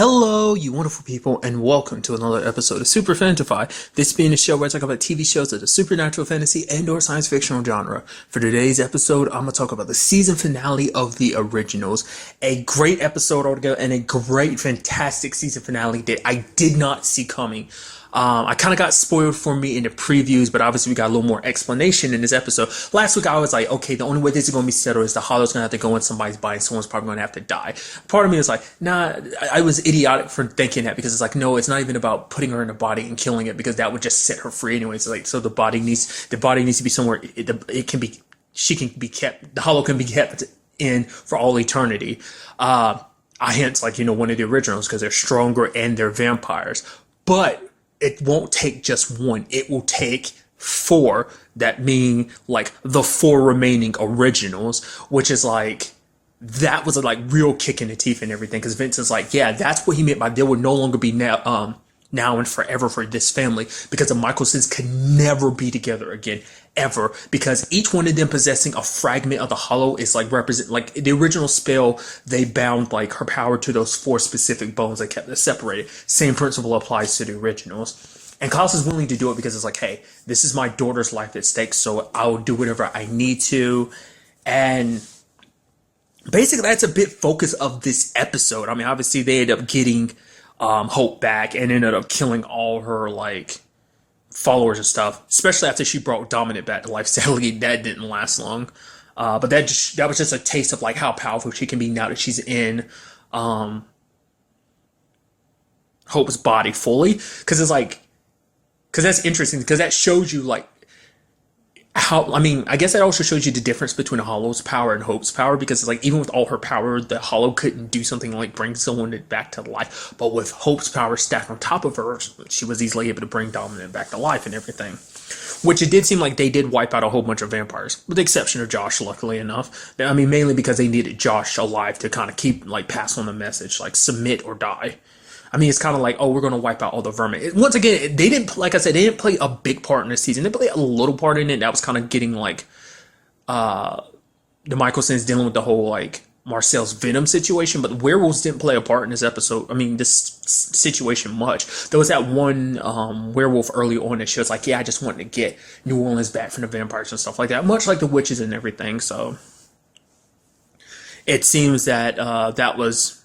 Hello, you wonderful people, and welcome to another episode of Super-Fanta-Fi. This being a show where I talk about TV shows of the supernatural, fantasy, and/or science fictional genre. For today's episode, I'm going to talk about the season finale of The Originals. A great episode altogether, and a great, fantastic season finale that I did not see coming. I kind of got spoiled for me in the previews, but obviously we got a little more explanation in this episode. Last week I was like, okay, the only way this is going to be settled is the hollow's going to have to go in somebody's body and someone's probably going to have to die. Part of me was like, nah, I was idiotic for thinking that because it's like, no, it's not even about putting her in a body and killing it because that would just set her free anyways. Like, so the body needs to be somewhere, it can be, she can be kept, the hollow can be kept in for all eternity. Hence, like, one of the originals because they're stronger and they're vampires. But it won't take just one. It will take four, that mean like the four remaining originals, which is like, that was a like real kick in the teeth and everything. Because Vince is like, yeah, that's what he meant by there would no longer be now and forever for this family, because the Michelsons can never be together again, ever, because each one of them possessing a fragment of the hollow is like represent, like the original spell, they bound like her power to those four specific bones that kept it separated. Same principle applies to the originals. And Klaus is willing to do it because it's like, hey, this is my daughter's life at stake, so I'll do whatever I need to. And basically that's a bit focus of this episode. I mean, obviously they end up getting Hope back and ended up killing all her like followers and stuff, especially after she brought Dominant back to life. Sadly, that didn't last long, but that was just a taste of like how powerful she can be now that she's in Hope's body fully. Because that's interesting, because that shows you like how, I mean, I guess that also shows you the difference between the Hollow's power and Hope's power, because it's like, even with all her power, the Hollow couldn't do something like bring someone back to life. But with Hope's power stacked on top of her, she was easily able to bring Dominant back to life and everything. Which it did seem like they did wipe out a whole bunch of vampires, with the exception of Josh, luckily enough. I mean, mainly because they needed Josh alive to kind of keep, like, pass on the message, like, submit or die. I mean, it's kind of like, oh, we're going to wipe out all the vermin. Once again, they didn't, like I said, they didn't play a big part in this season. They played a little part in it. That was kind of getting, like, the Michelsons dealing with the whole, like, Marcel's Venom situation. But werewolves didn't play a part in this episode. I mean, this situation much. There was that one werewolf early on that she was like, yeah, I just wanted to get New Orleans back from the vampires and stuff like that. Much like the witches and everything. So it seems that that was,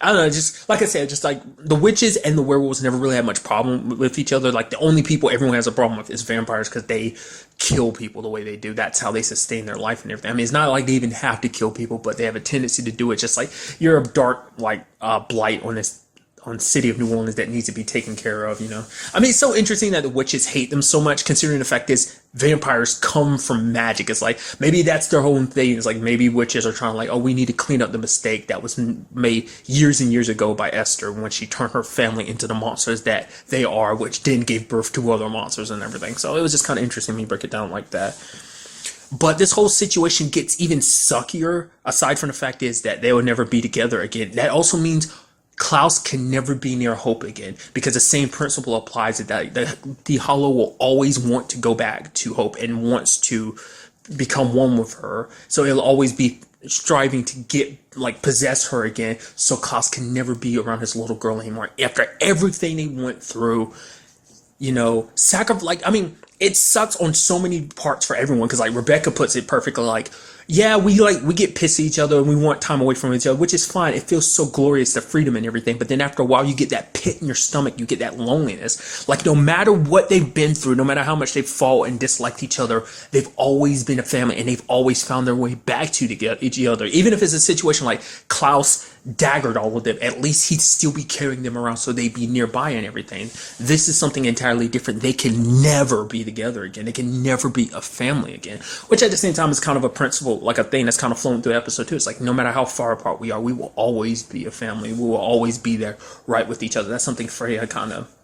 I don't know, just like I said, just like the witches and the werewolves never really had much problem with each other. Like the only people everyone has a problem with is vampires, because they kill people the way they do. That's how they sustain their life and everything. I mean, it's not like they even have to kill people, but they have a tendency to do it. Just like you're a dark like blight on the city of New Orleans that needs to be taken care of, I mean, it's so interesting that the witches hate them so much, considering the fact is vampires come from magic. It's like, maybe that's their whole thing. It's like, maybe witches are trying to like, oh, we need to clean up the mistake that was made years and years ago by Esther when she turned her family into the monsters that they are, which then gave birth to other monsters and everything. So it was just kind of interesting when you break it down like that. But this whole situation gets even suckier, aside from the fact is that they will never be together again. That also means Klaus can never be near Hope again, because the same principle applies to that. The Hollow will always want to go back to Hope and wants to become one with her. So it'll always be striving to get, like, possess her again. So Klaus can never be around his little girl anymore. After everything they went through, like, I mean, it sucks on so many parts for everyone, because like Rebecca puts it perfectly, like, yeah, we get pissed at each other and we want time away from each other, which is fine. It feels so glorious, the freedom and everything. But then after a while, you get that pit in your stomach. You get that loneliness. Like, no matter what they've been through, no matter how much they've fought and disliked each other, they've always been a family, and they've always found their way back to each other. Even if it's a situation like Klaus daggered all of them, at least he'd still be carrying them around so they'd be nearby and everything. This is something entirely different. They can never be together again. They can never be a family again, which at the same time is kind of a principle, like a thing that's kind of flowing through the episode too. It's like, no matter how far apart we are, we will always be a family. We will always be there right with each other. That's something Freya kind of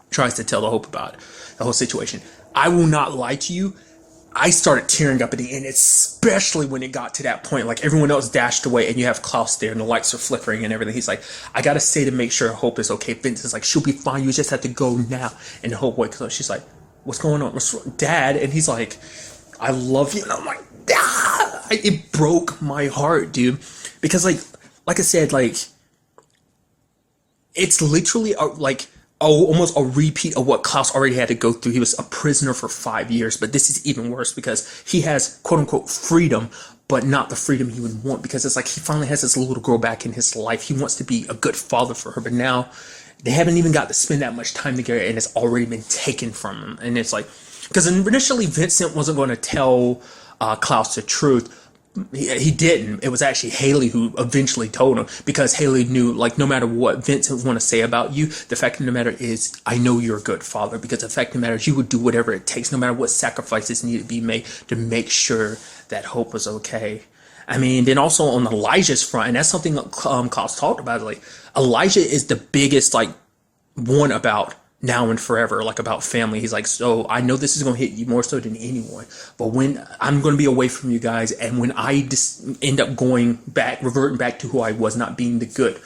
tries to tell the Hope about the whole situation. I will not lie to you, I started tearing up at the end, especially when it got to that point. Like, everyone else dashed away and you have Klaus there and the lights are flickering and everything. He's like, I gotta stay to make sure Hope is okay. Vince is like, she'll be fine, you just have to go now. And Hope wakes up, she's like, what's going on? What's wrong? Dad? And he's like, I love you. And I'm like, ah! It broke my heart, dude. Because like I said, like, it's literally almost a repeat of what Klaus already had to go through. He was a prisoner for 5 years, but this is even worse because he has quote unquote freedom, but not the freedom he would want, because it's like he finally has this little girl back in his life. He wants to be a good father for her, but now they haven't even got to spend that much time together and it's already been taken from him. And it's like, because initially Vincent wasn't going to tell Klaus the truth. He didn't. It was actually Haley who eventually told him, because Haley knew, like, no matter what Vincent want to say about you, the fact of the matter is, I know you're a good father, because the fact of the matter is you would do whatever it takes, no matter what sacrifices need to be made to make sure that Hope was okay. I mean, then also on Elijah's front, and that's something Klaus talked about, like, Elijah is the biggest, like, one about now and forever, like about family. He's like, so I know this is going to hit you more so than anyone, but when I'm going to be away from you guys, and when I just end up reverting back to who I was, not being the good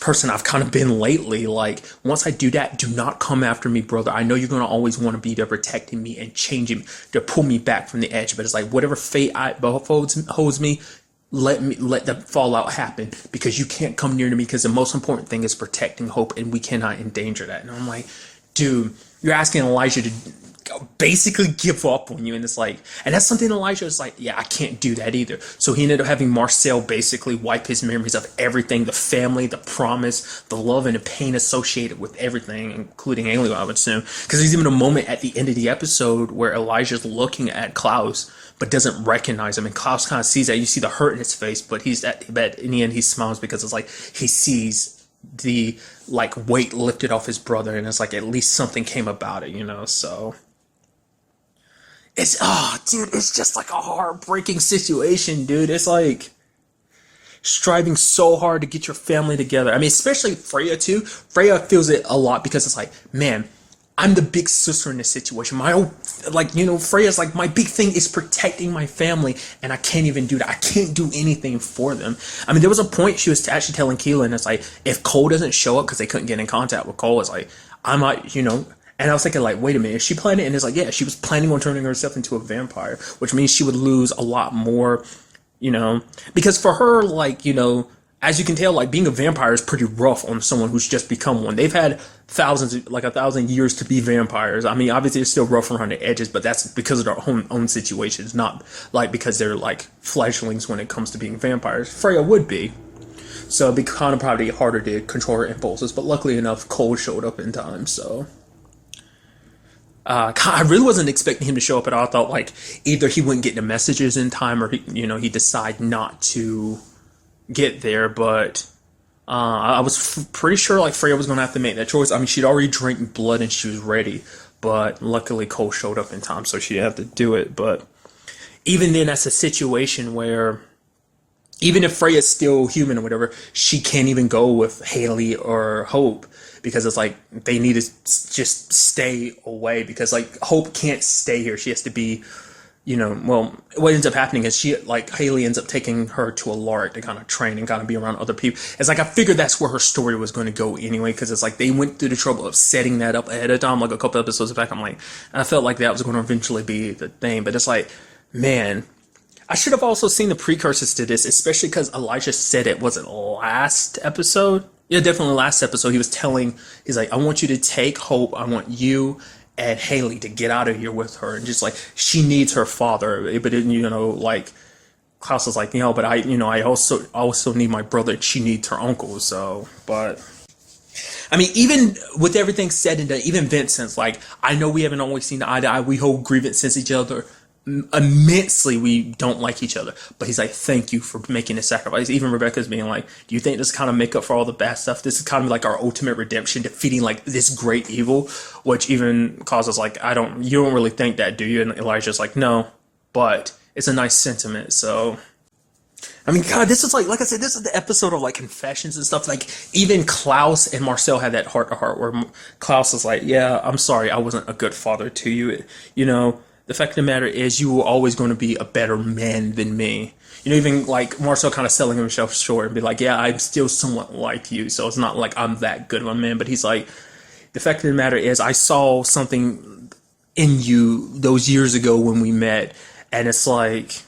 person I've kind of been lately, like, once I do that, do not come after me, brother. I know you're going to always want to be there protecting me and changing me to pull me back from the edge, but it's like, whatever fate holds me, let the fallout happen, because you can't come near to me, because the most important thing is protecting Hope, and we cannot endanger that. And I'm like, dude, you're asking Elijah to basically give up on you, and it's like, and that's something Elijah is like, yeah, I can't do that either. So he ended up having Marcel basically wipe his memories of everything, the family, the promise, the love, and the pain associated with everything, including Haley, I would assume, because there's even a moment at the end of the episode where Elijah's looking at Klaus but doesn't recognize him, and Klaus kind of sees that. You see the hurt in his face, but in the end he smiles, because it's like he sees the, like, weight lifted off his brother, and it's like at least something came about it, so it's, dude, it's just like a heartbreaking situation, dude. It's like striving so hard to get your family together. I mean, especially Freya too. Freya feels it a lot, because it's like, man, I'm the big sister in this situation. Freya's like, my big thing is protecting my family, and I can't even do that. I can't do anything for them. I mean, there was a point she was actually telling Keelan, it's like, if Cole doesn't show up, because they couldn't get in contact with Cole, it's like, I might, and I was thinking, like, wait a minute, is she planning? And it's like, yeah, she was planning on turning herself into a vampire, which means she would lose a lot more, because for her, like, as you can tell, like, being a vampire is pretty rough on someone who's just become one. They've had thousands, like 1,000 years to be vampires. I mean, obviously, they're still rough around the edges, but that's because of their own situations, not like because they're like fledglings when it comes to being vampires. Freya would be. So it'd be kind of probably harder to control her impulses, but luckily enough, Cole showed up in time, so. I really wasn't expecting him to show up at all. I thought, like, either he wouldn't get the messages in time, or he'd decide not to get there, but I was pretty sure, like, Freya was going to have to make that choice. I mean, she'd already drank blood and she was ready, but luckily Cole showed up in time, so she had to do it. But even then, that's a situation where, even if Freya's still human or whatever, she can't even go with Haley or Hope, because it's like, they need to just stay away, because, like, Hope can't stay here. She has to be, what ends up happening is Haley ends up taking her to a LARC to kind of train and kind of be around other people. It's like, I figured that's where her story was going to go anyway, because it's like, they went through the trouble of setting that up ahead of time, like a couple episodes back. I felt like that was going to eventually be the thing, but it's like, man, I should have also seen the precursors to this, especially because Elijah said it, was it last episode? Yeah, definitely last episode. He's like, I want you to take Hope. I want you and Haley to get out of here with her, and just like, she needs her father, but like, Klaus was like, but I also need my brother, and she needs her uncle. So, but I mean, even with everything said and done, even Vincent's like, I know we haven't always seen eye to eye, we hold grievances each other immensely, we don't like each other, but he's like, thank you for making the sacrifice. Even Rebecca's being like, do you think this kind of make up for all the bad stuff? This is kind of like our ultimate redemption, defeating like this great evil, which even causes like, you don't really think that, do you? And Elijah's like, no, but it's a nice sentiment. So I mean, God, this is like I said, this is the episode of like confessions and stuff. Like, even Klaus and Marcel had that heart to heart where Klaus is like, yeah, I'm sorry, I wasn't a good father to you. The fact of the matter is, you were always going to be a better man than me. Even like Marcel kind of selling himself short and be like, yeah, I'm still somewhat like you, so it's not like I'm that good of a man. But he's like, the fact of the matter is, I saw something in you those years ago when we met, and it's like,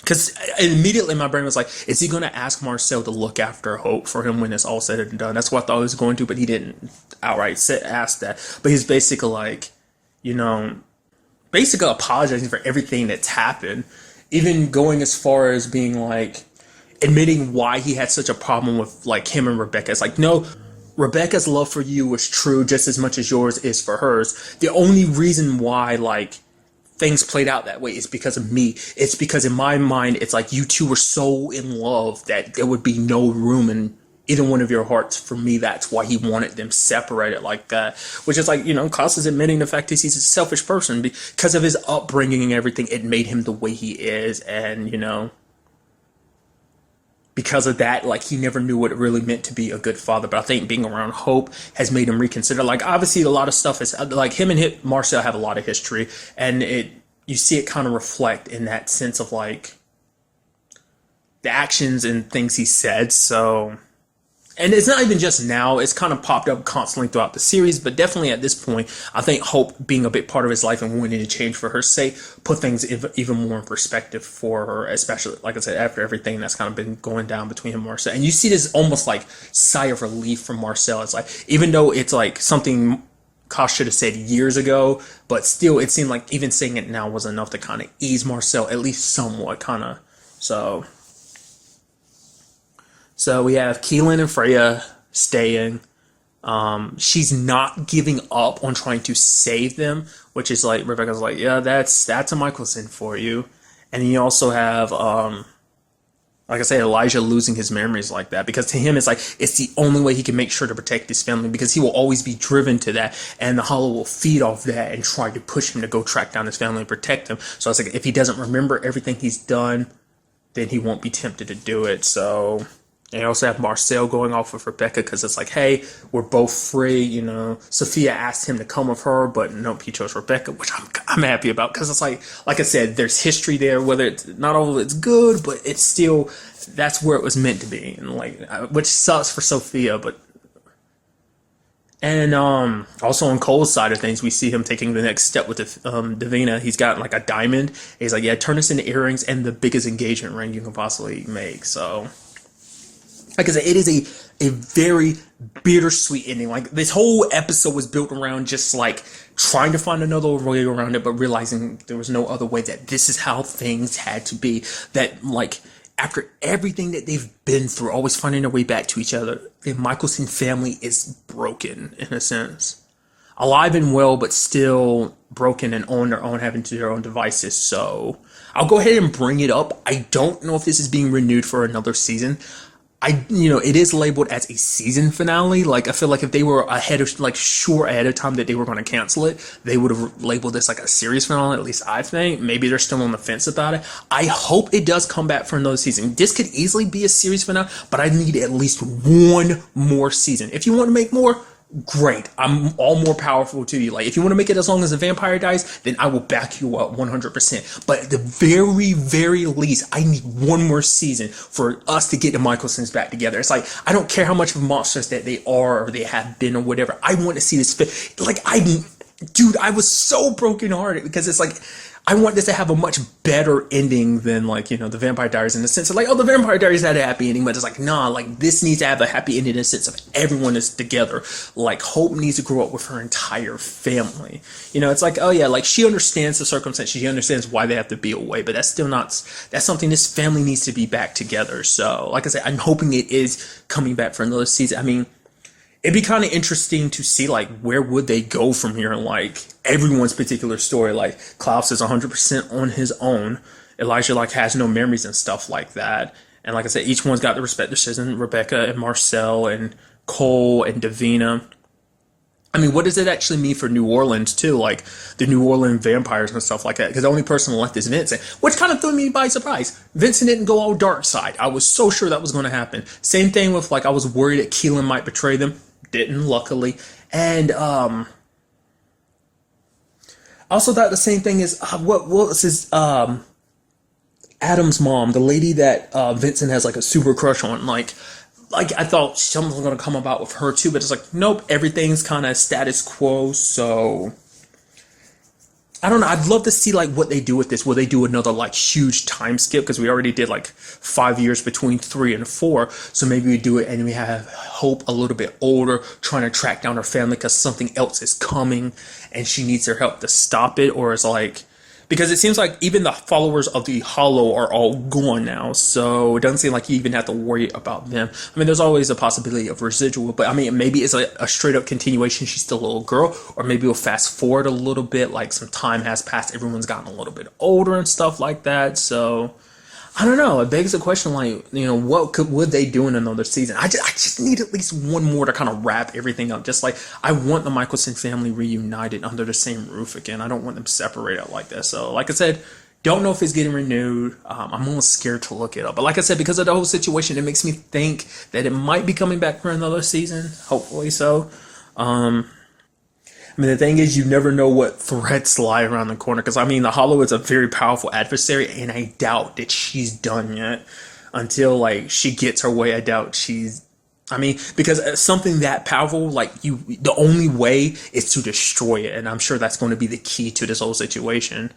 because immediately my brain was like, is he going to ask Marcel to look after Hope for him when it's all said and done? That's what I thought he was going to, but he didn't outright ask that. But he's basically like, you know, basically apologizing for everything that's happened, even going as far as being like, admitting why he had such a problem with like him and Rebecca. It's like, no, Rebecca's love for you was true just as much as yours is for hers. The only reason why like things played out that way is because of me. It's because in my mind, it's like you two were so in love that there would be no room in either one of your hearts for me. That's why he wanted them separated like that, which is like, you know, Klaus is admitting the fact that he's a selfish person because of his upbringing and everything. It made him the way he is. And, you know, because of that, like, he never knew what it really meant to be a good father. But I think being around Hope has made him reconsider. Like, obviously, a lot of stuff is like him and Marcel have a lot of history, and you see it kind of reflect in that sense of like the actions and things he said. So, and it's not even just now, it's kind of popped up constantly throughout the series, but definitely at this point, I think Hope being a big part of his life and wanting to change for her sake put things even more in perspective for her, especially, like I said, after everything that's kind of been going down between him and Marcel. And you see this almost like sigh of relief from Marcel. It's like, even though it's like something Kosh should have said years ago, but still it seemed like even saying it now was enough to kind of ease Marcel, at least somewhat, kind of. So we have Keelan and Freya staying. She's not giving up on trying to save them, which is like, Rebecca's like, yeah, that's a Michelson for you. And you also have, like I said, Elijah losing his memories like that, because to him it's like, it's the only way he can make sure to protect his family, because he will always be driven to that, and the Hollow will feed off that and try to push him to go track down his family and protect them. So it's like, if he doesn't remember everything he's done, then he won't be tempted to do it. So... And you also have Marcel going off with Rebecca because it's like, hey, we're both free. You know, Sophia asked him to come with her, but nope, he chose Rebecca, which I'm happy about, because it's like I said, there's history there. Whether it's not all of it's good, but it's still, that's where it was meant to be, and like, which sucks for Sophia, but. And also on Cole's side of things, we see him taking the next step with Davina. He's got like a diamond. He's like, yeah, turn this into earrings and the biggest engagement ring you can possibly make. So. Like I said, it is a very bittersweet ending. Like, this whole episode was built around just like trying to find another way around it, but realizing there was no other way, that this is how things had to be. That, like, after everything that they've been through, always finding their way back to each other, the Michelson family is broken, in a sense. Alive and well, but still broken and on their own, having to their own devices. So I'll go ahead and bring it up. I don't know if this is being renewed for another season. It is labeled as a season finale. Like, I feel like if they were ahead of time that they were going to cancel it, they would have labeled this like a series finale. At least I think. Maybe they're still on the fence about it. I hope it does come back for another season. This could easily be a series finale, but I need at least one more season. If you want to make more, great. I'm all more powerful to you. Like, if you want to make it as long as the vampire dies, then I will back you up 100%. But at the very, very least, I need one more season for us to get the Michelsons back together. It's like, I don't care how much of monsters that they are or they have been or whatever. I want to see this fit. Like, dude, I was so brokenhearted, because it's like, I want this to have a much better ending than, like, you know, the Vampire Diaries, in the sense of like, oh, the Vampire Diaries had a happy ending, but it's like, nah, like, this needs to have a happy ending in the sense of everyone is together. Like, Hope needs to grow up with her entire family. You know, it's like, oh yeah, like, she understands the circumstances, she understands why they have to be away, but that's still not, that's something this family needs to be back together. So, like I said, I'm hoping it is coming back for another season. I mean, it'd be kind of interesting to see, like, where would they go from here, and like everyone's particular story. Like, Klaus is 100% on his own. Elijah, like, has no memories and stuff like that. And like I said, each one's got the respect decision. Rebecca and Marcel and Cole and Davina. I mean, what does it actually mean for New Orleans too? Like, the New Orleans vampires and stuff like that. Because the only person left is Vincent, which kind of threw me by surprise. Vincent didn't go all dark side. I was so sure that was going to happen. Same thing with, like, I was worried that Keelan might betray them. Didn't, luckily. And also thought the same thing is what was his Adam's mom, the lady that Vincent has like a super crush on. Like I thought something was gonna come about with her too, but it's like, nope, everything's kind of status quo. So I don't know. I'd love to see like what they do with this. Will they do another like huge time skip? Because we already did like 5 years between 3 and 4. So maybe we do it and we have Hope a little bit older, trying to track down her family because something else is coming and she needs their help to stop it. Or it's like, because it seems like even the followers of the Hollow are all gone now, so it doesn't seem like you even have to worry about them. I mean, there's always a possibility of residual, but I mean, maybe it's a straight up continuation. She's still a little girl, or maybe we'll fast forward a little bit, like some time has passed, everyone's gotten a little bit older and stuff like that. So I don't know. It begs the question, like, would they do in another season? I just need at least one more to kind of wrap everything up. Just like I want the Michelson family reunited under the same roof again. I don't want them separated like that. So, like I said, don't know if it's getting renewed. I'm almost scared to look it up. But like I said, because of the whole situation, it makes me think that it might be coming back for another season. Hopefully so. I mean, the thing is, you never know what threats lie around the corner. Because, I mean, the Hollow is a very powerful adversary, and I doubt that she's done yet. Until, like, she gets her way, I doubt she's... I mean, because something that powerful, like, the only way is to destroy it. And I'm sure that's going to be the key to this whole situation.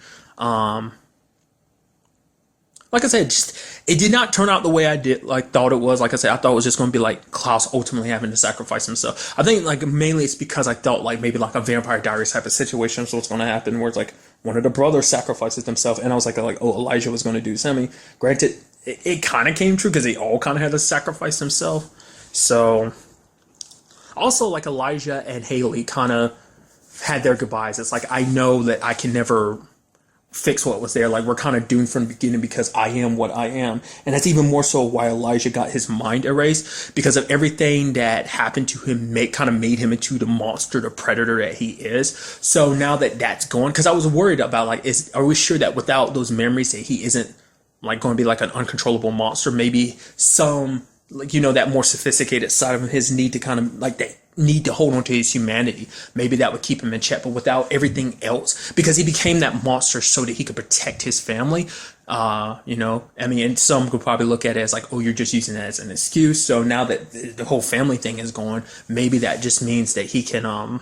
Like I said, just it did not turn out the way I thought it was. Like I said, I thought it was just going to be like Klaus ultimately having to sacrifice himself. I think like mainly it's because I thought like maybe like a Vampire Diaries type of situation. So what's going to happen where it's like one of the brothers sacrifices themselves, and I was like oh, Elijah was going to do something. Granted, it kind of came true because they all kind of had to sacrifice themselves. So also like Elijah and Haley kind of had their goodbyes. It's like I know that I can never fix what was there. Like we're kind of doomed from the beginning because I am what I am. And that's even more so why Elijah got his mind erased, because of everything that happened to him kind of made him into the monster, the predator that he is. So now that that's gone, because I was worried about like, are we sure that without those memories that he isn't like going to be like an uncontrollable monster? Maybe some like, that more sophisticated side of his need to kind of like that need to hold on to his humanity. Maybe that would keep him in check, but without everything else, because he became that monster so that he could protect his family. I mean, and some could probably look at it as like, oh, you're just using that as an excuse. So now that the whole family thing is gone, maybe that just means that he can,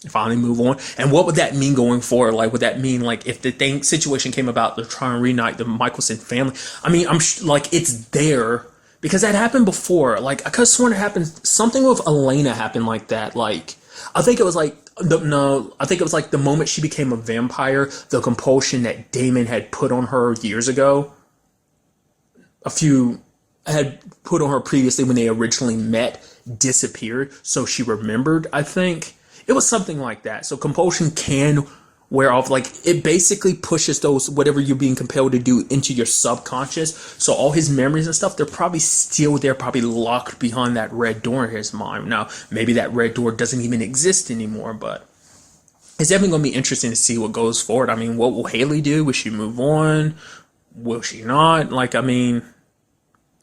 finally move on. And what would that mean going forward? Like, would that mean like if the situation came about to try and reunite the Michelson family? I mean, like it's there. Because that happened before. Like, I could have sworn it happened. Something with Elena happened like that. Like, I think it was like, I think it was like the moment she became a vampire, the compulsion that Damon had put on her years ago. Had put on her previously when they originally met, disappeared. So she remembered, I think. It was something like that. So compulsion can wear off. Like it basically pushes those whatever you're being compelled to do into your subconscious. So all his memories and stuff, they're probably still there, probably locked behind that red door in his mind. Now maybe that red door doesn't even exist anymore, but it's definitely going to be interesting to see what goes forward. I mean, what will Haley do? Will she move on? Will she not? Like, I mean,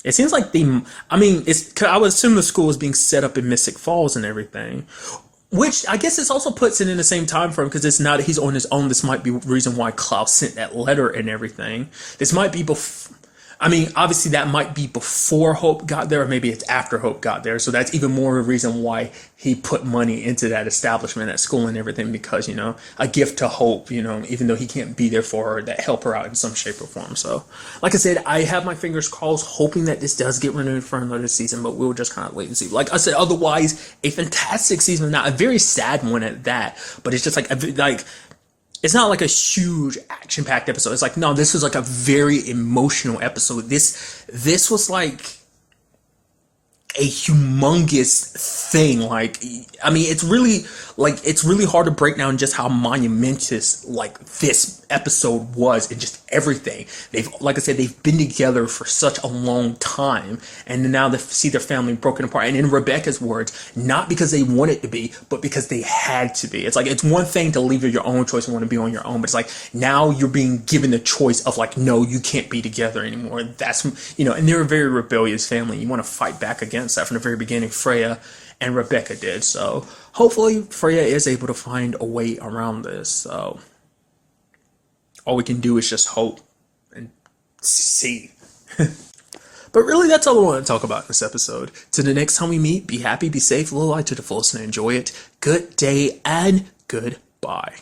it seems like I would assume the school is being set up in Mystic Falls and everything. Which I guess this also puts it in the same time frame because it's not he's on his own. This might be the reason why Klaus sent that letter and everything. This might be I mean, obviously that might be before Hope got there, or maybe it's after Hope got there. So that's even more of a reason why he put money into that establishment at school and everything, because, a gift to Hope, even though he can't be there for her, that help her out in some shape or form. So, like I said, I have my fingers crossed, hoping that this does get renewed for another season, but we'll just kind of wait and see. Like I said, otherwise, a fantastic season, not a very sad one at that, but it's just like it's not like a huge action-packed episode. It's like, no, this was like a very emotional episode. This was like a humongous thing. Like, I mean, it's really hard to break down just how monumentous like this episode was and just everything. Like I said, they've been together for such a long time, and now they see their family broken apart. And in Rebecca's words, not because they wanted to be, but because they had to be. It's like, it's one thing to leave your own choice and want to be on your own, but it's like now you're being given the choice of like, no, you can't be together anymore. That's, and they're a very rebellious family. You want to fight back against that from the very beginning. Freya and Rebecca did. So hopefully Freya is able to find a way around this. So all we can do is just hope and see. But really, that's all I want to talk about in this episode. Till the next time we meet, be happy, be safe, live life to the fullest, and enjoy it. Good day and goodbye.